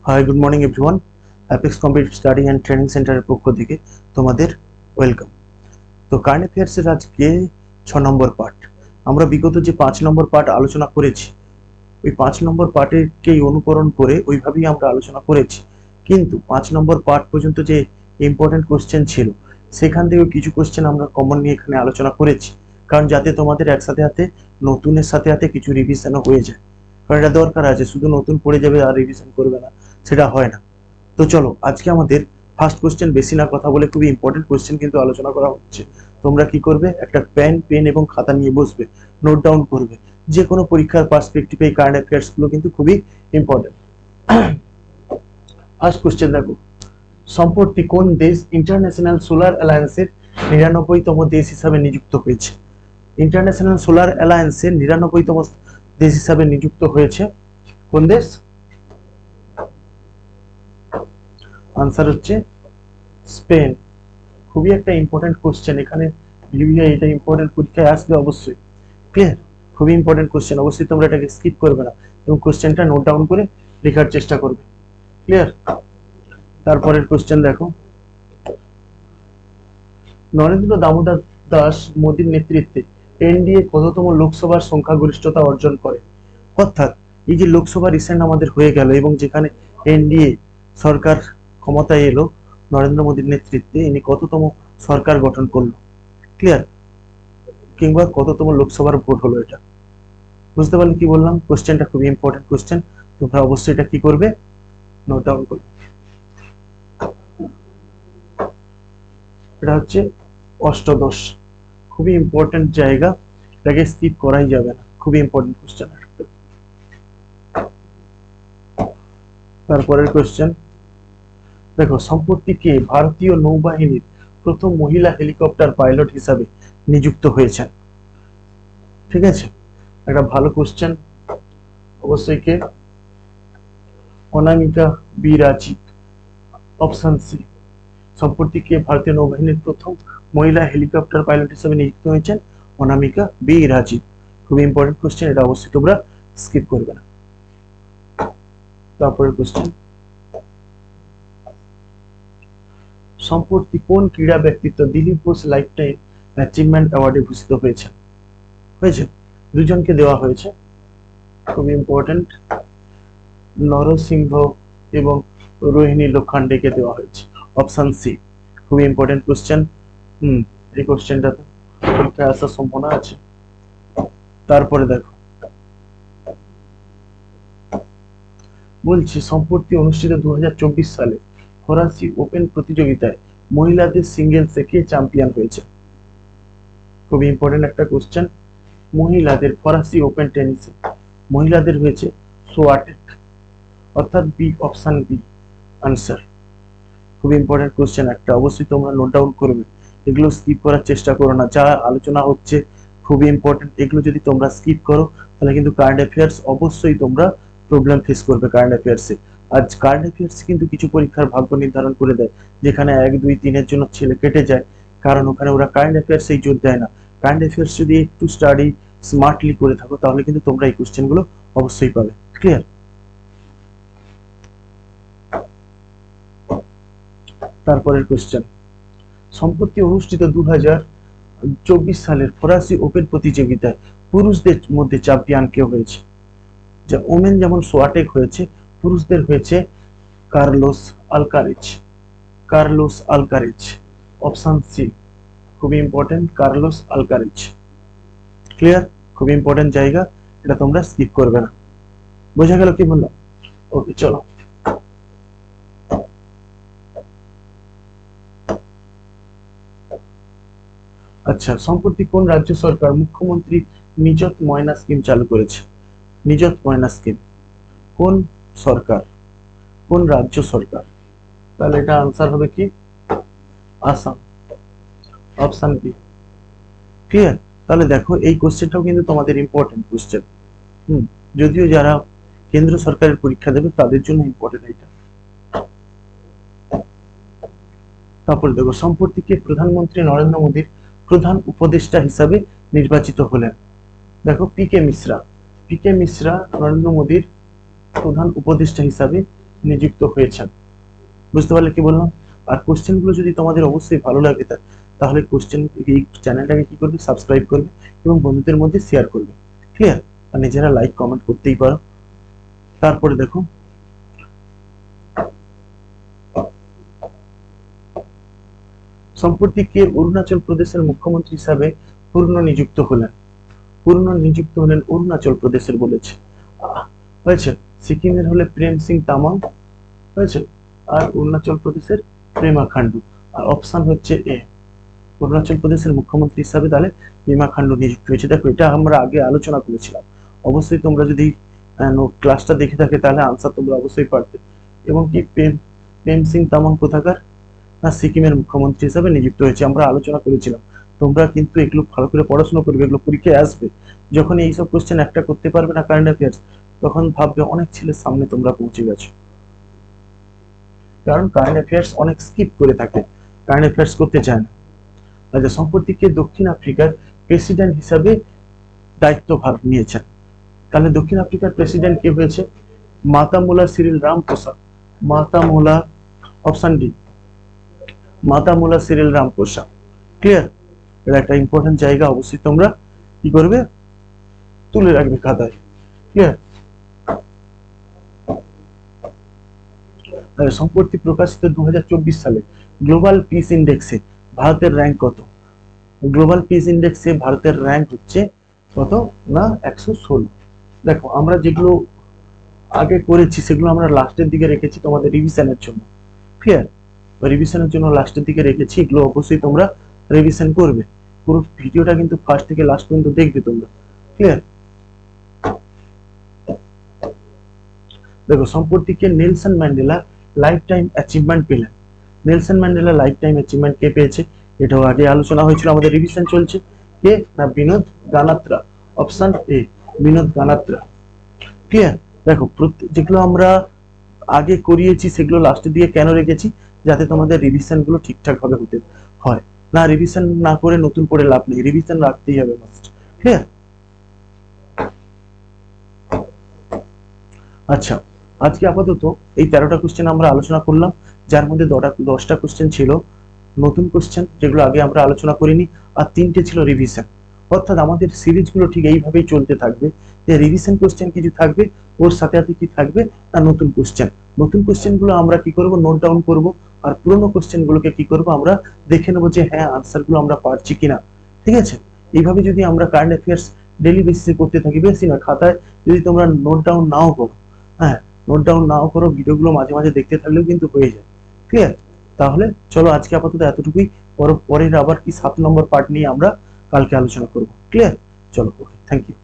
High, good morning everyone. Apex competitive study and training সেন্টারের পক্ষ থেকে তোমাদের ওয়েলকাম। তো কারেন্ট অ্যাফেয়ার্সের আজকে 6 নম্বর পার্ট। আমরা বিগত যে 5 নম্বর পার্ট আলোচনা করেছি, ওই 5 নম্বর পার্টেরকেই অনুকরণ করে ওইভাবেই আমরা আলোচনা করেছি, কিন্তু 5 নম্বর পার্ট পর্যন্ত যে ইম্পর্টেন্ট কোশ্চেন ছিল সেখান থেকেও কিছু কোশ্চেন আমরা কমন নিয়ে এখানে আলোচনা করেছি, কারণ যাতে তোমাদের একসাথে হাতে নতুনের সাথে হাতে কিছু রিভিশনও হয়ে যায়। কারণ এটা দরকার আছে, শুধু নতুন পড়ে যাবে আর রিভিশন করবে না, সেটা হয় না। তো চলো আজকে আমাদের ফার্স্ট কোশ্চেন, বেশি না কথা বলে খুবই ইম্পর্টেন্ট কোশ্চেন কিন্তু আলোচনা করা হচ্ছে। তোমরা কি করবে, একটা পেন এবং খাতা নিয়ে বসবে, নোট ডাউন করবে। যে কোনো পরীক্ষার পার্সপেক্টিভে এই কারেন্ট অ্যাফেয়ার্স গুলো কিন্তু খুবই ইম্পর্টেন্ট। ফার্স্ট কোশ্চেন দেখো, সম্প্রতি কোন দেশ ইন্টারন্যাশনাল সোলার অ্যালায়েন্সের 99তম দেশ হিসাবে নিযুক্ত হয়েছে? ইন্টারন্যাশনাল সোলার অ্যালায়েন্সের 99তম দেশ হিসাবে নিযুক্ত হয়েছে কোন দেশ? আনসার হচ্ছে স্পেন। খুবই একটা ইম্পর্টেন্ট কোশ্চেন, এখানে ভিভিআই এটা ইম্পর্টেন্ট পরীক্ষায় আসবে অবশ্যই। ক্লিয়ার? খুবই ইম্পর্টেন্ট কোশ্চেন, অবশ্যই তোমরা এটাকে স্কিপ করবে না এবং কোশ্চেনটা নোট ডাউন করে লেখার চেষ্টা করবে। ক্লিয়ার? তারপরের কোশ্চেন দেখো, নরেন্দ্র দামোদর দাস মোদীর নেতৃত্বে এনডিএ কততম লোকসভার সংখ্যাগরিষ্ঠতা অর্জন করে? অর্থাৎ এই যে লোকসভা রিসেন্ট আমাদের হয়ে গেল এবং যেখানে এনডিএ সরকার ক্ষমতায় এলো নরেন্দ্র মোদীর নেতৃত্বে, ইনি কততম সরকার গঠন করলো? ক্লিয়ার? কিংবা কততম লোকসভার ভোট হলো? এটা বুঝতে পারলে কি বললাম? কোশ্চেনটা খুবই ইম্পর্টেন্ট কোশ্চেন, তোমরা অবশ্যই এটা কি করবে, নোট ডাউন করবে। এটা হচ্ছে অষ্টাদশ, খুবই ইম্পর্টেন্ট জায়গা, এটাকে স্কিপ করাই যাবে না, খুবই ইম্পর্টেন্ট কোশ্চেন। তারপরের কোশ্চেন দেখো, সম্প্রতি কে ভারতীয় নৌবাহিনীর প্রথম মহিলা হেলিকপ্টার পাইলট হিসাবে নিযুক্ত হয়েছেন? ঠিক আছে, একটা ভালো কোশ্চেন, অবশ্যই কে? অনামিকা বি রাজীব, অপশন সি। সম্প্রতি কে ভারতীয় নৌবাহিনীর প্রথম মহিলা হেলিকপ্টার পাইলট হিসেবে নিযুক্ত হয়েছেন? অনামিকা বি রাজীব। খুবই ইম্পর্টেন্ট কোশ্চেন, এটা অবশ্যই তোমরা স্কিপ করবে না। তারপরে কোশ্চেন, সম্প্রতি কোন ক্রীড়া ব্যক্তিত্ব Dilip Ghosh life time achievement অ্যাওয়ার্ডে ভূষিত হয়েছে? দুজনকে দেওয়া হয়েছে, খুবই ইম্পর্টেন্ট, নরসিংহ এবং রোহিণী লোখান্ডেকে দেওয়া হয়েছে, অপশন সি। খুবই ইম্পর্টেন্ট কোশ্চেন, এই কোশ্চেনটা পরীক্ষায় আসার সম্ভাবনা আছে। তারপরে দেখো, বলছি সম্প্রতি অনুষ্ঠিত 2024 সালে ফরাসি ওপেন প্রতিযোগিতায় মহিলাদের সিঙ্গেলসে কে চ্যাম্পিয়ন হয়েছে? খুবই ইম্পর্টেন্ট একটা কোশ্চেন। মহিলাদের ফরাসি ওপেন টেনিসে মহিলাদের হয়েছে সোয়াটেক, অর্থাৎ বি, অপশন বি আনসার। খুবই ইম্পর্টেন্ট কোশ্চেন একটা, অবশ্যই তোমরা নোট ডাউন করবে, এগুলো স্কিপ করার চেষ্টা করো না। যা আলোচনা হচ্ছে খুবই ইম্পর্টেন্ট, এগুলো যদি তোমরা স্কিপ করো তাহলে কিন্তু কারেন্ট অ্যাফেয়ার্স অবশ্যই তোমরা প্রবলেম ফেস করবে কারেন্ট অ্যাফেয়ার্সে। আজ কারেন্ট অ্যাফেয়ার্স কিন্তু কিছু পরীক্ষার ভাগ্য নির্ধারণ করে দেয়, যেখানে 1, 2, 3-এর জন্য ছেলে কেটে যায়, কারণ ওখানে ওরা কারেন্ট অ্যাফেয়ার্সেই জোর দেয় না। কারেন্ট অ্যাফেয়ার্স যদি একটু স্টাডি স্মার্টলি করে থাকো তাহলে কিন্তু তোমরা এই কোশ্চেনগুলো অবশ্যই পাবে। ক্লিয়ার? তারপরের কোশ্চেন, সম্প্রতি অনুষ্ঠিত 2024 সালের ফরাসি ওপেন প্রতিযোগিতায় পুরুষদের মধ্যে চ্যাম্পিয়ন কে হয়েছে? যা ওমেন যেমন সোয়াটেক হয়েছে, পুরুষদের হয়েছে Carlos Alcaraz, Carlos Alcaraz, option C. খুবই ইম্পর্টেন্ট, কার্লোস আলকারেজ। ক্লিয়ার? খুবই ইম্পর্টেন্ট জায়গা, এটা তোমরা স্কিপ করবে না। বোঝা গেল কি বললাম? ওকে, চলো। আচ্ছা, সম্প্রতি কোন রাজ্য সরকার মুখ্যমন্ত্রী নিযুত ময়না স্কিম চালু করেছে? নিযুত ময়না স্কিম কোন সরকার, কোন রাজ্য সরকার? তাহলে এটা আনসার হবে কি? Assam, option B. ক্লিয়ার? তাহলে দেখো এই কোশ্চেনটাও কিন্তু তোমাদের ইম্পর্টেন্ট কোশ্চেন। যদিও যারা কেন্দ্র সরকারের পরীক্ষা দেবে তাদের জন্য ইম্পর্টেন্ট এটা। তারপর দেখো, সম্প্রতি কে প্রধানমন্ত্রী নরেন্দ্র মোদীর প্রধান উপদেষ্টা হিসাবে নির্বাচিত হলেন? দেখো, P K Mishra. P K Mishra Narendra মোদীর প্রধান উপদেষ্টা হিসাবে নিযুক্ত হয়েছেন। বুঝতে পারলে কি বললাম? আর কোশ্চেনগুলো যদি তোমাদের অবশ্যই ভালো লাগে তাহলে এই চ্যানেলটাকে কি করবে, সাবস্ক্রাইব করবে এবং বন্ধুদের মধ্যে শেয়ার করবে। ক্লিয়ার? আর নিজেরা লাইক কমেন্ট করতেই পারো। তারপরে দেখো, সম্প্রতি কে অরুণাচল প্রদেশের মুখ্যমন্ত্রী হিসাবে পূর্ণ নিযুক্ত হলেন? অরুণাচল প্রদেশের বলেছে হয়েছে। সিকিমের হলে প্রেম সিং তামাং হয়েছে, আর অরুণাচল প্রদেশের পেমা খান্ডু। আর অপশন হচ্ছে এ, অরুণাচল প্রদেশের মুখ্যমন্ত্রী হিসাবে তাহলে পেমা খান্ডু নিযুক্ত হয়েছে। দেখো, এটা আমরা আগে আলোচনা করেছিলাম। অবশ্যই তোমরা যদি ক্লাসটা দেখে থাকে তাহলে আনসার তোমরা অবশ্যই পারবে। এবং কি প্রেম সিং তামাং কোথাকার না সিকিমের মুখ্যমন্ত্রী হিসাবে নিযুক্ত হয়েছে, আমরা আলোচনা করেছিলাম। তোমরা কিন্তু এগুলো ভালো করে পড়াশোনা করবে, এগুলো পরীক্ষায় আসবে। যখন এইসব কোশ্চেন একটা করতে পারবে না কারেন্ট অ্যাফেয়ার্স, তখন ভাববে অনেক ছেলের সামনে তোমরা পৌঁছে গেছো। কারণ কারেন্ট অ্যাফেয়ার্স অনেক স্কিপ করে থাকে, কারেন্ট অ্যাফেয়ার্স করতে চায় না। আচ্ছা, সম্প্রতি কে দক্ষিণ আফ্রিকার প্রেসিডেন্ট হিসাবে দায়িত্বভার নিয়েছেন? তাহলে দক্ষিণ আফ্রিকার প্রেসিডেন্ট কে হয়েছে? Matamela Cyril Ramaphosa. Matamela, option D, Matamela Cyril Ramaphosa. Clear? এটা একটা ইম্পর্টেন্ট জায়গা, অবশ্যই তোমরা কি করবে, তুলে রাখবে খাতায়। ক্লিয়ার? সম্প্রতি প্রকাশিত 2024 সালে গ্লোবাল পিস ইন্ডেক্সে ভারতের র্যাঙ্ক কত? গ্লোবাল পিস ইন্ডেক্সে ভারতের র্যাঙ্ক হচ্ছে কত না 116। দেখো, আমরা যেগুলো আগে করেছি সেগুলো আমরা লাস্টের দিকে রেখেছি তোমাদের রিভিশনের জন্য। ক্লিয়ার? রিভিশনের জন্য লাস্টের দিকে রেখেছি, এগুলো অবশ্যই তোমরা রিভিশন করবে। পুরো ভিডিওটা কিন্তু ফার্স্ট থেকে লাস্ট পর্যন্ত দেখবে তোমরা। ক্লিয়ার? দেখো, সম্প্রতি কে Nelson Mandela life time achievement পেলেন? Nelson Mandela life time achievement কে পেয়েছে? এটাও আগে আলোচনা হয়েছিল, আমাদের রিভিশন চলছে। কে না Vinod Ganatra. Option A, Vinod Ganatra. Clear? দেখো, যেগুলো আমরা আগে করিয়েছি সেগুলো লাস্টের দিকে কেন রেখেছি? যাতে তোমাদের রিভিশন গুলো ঠিকঠাক ভাবে হতে হয়। না রিভিশন না করে নতুন করে লাভ নেই, রিভিশন রাখতেই হবে মাস্ট। ক্লিয়ার? আচ্ছা, আজকে আপাতত এই 13টা কোশ্চেন আমরা আলোচনা করলাম, যার মধ্যে 10টা কোশ্চেন ছিল নতুন কোশ্চেন যেগুলো আগে আমরা আলোচনা করিনি, আর 3টে ছিল রিভিশন। অর্থাৎ আমাদের সিরিজগুলো ঠিক এইভাবেই চলতে থাকবে, যে রিভিশন কোশ্চেন কিছু থাকবে, ওর সাথে সাথে কি থাকবে না নতুন কোশ্চেন। নতুন কোশ্চেনগুলো আমরা কি করব, নোট ডাউন করব, আর পুরোনো কোশ্চেনগুলোকে কি করব, আমরা দেখে নেবো যে হ্যাঁ আনসারগুলো আমরা পারছি কিনা। ঠিক আছে? এইভাবে যদি আমরা কারেন্ট অ্যাফেয়ার্স ডেইলি বেসিসে করতে থাকি, বেশি না, খাতায় যদি তোমরা নোট ডাউন নাও করো, হ্যাঁ নোট ডাউন নাও করো, ভিডিওগুলো মাঝে মাঝে দেখতে থাকলেও কিন্তু হয়ে যায়। ক্লিয়ার? তাহলে চলো আজকে আপাতত এতটুকুই। পরের আবার কি 7 নম্বর পার্ট নিয়ে আমরা কালকে আলোচনা করব। ক্লিয়ার? চলো, ওকে, থ্যাংক ইউ।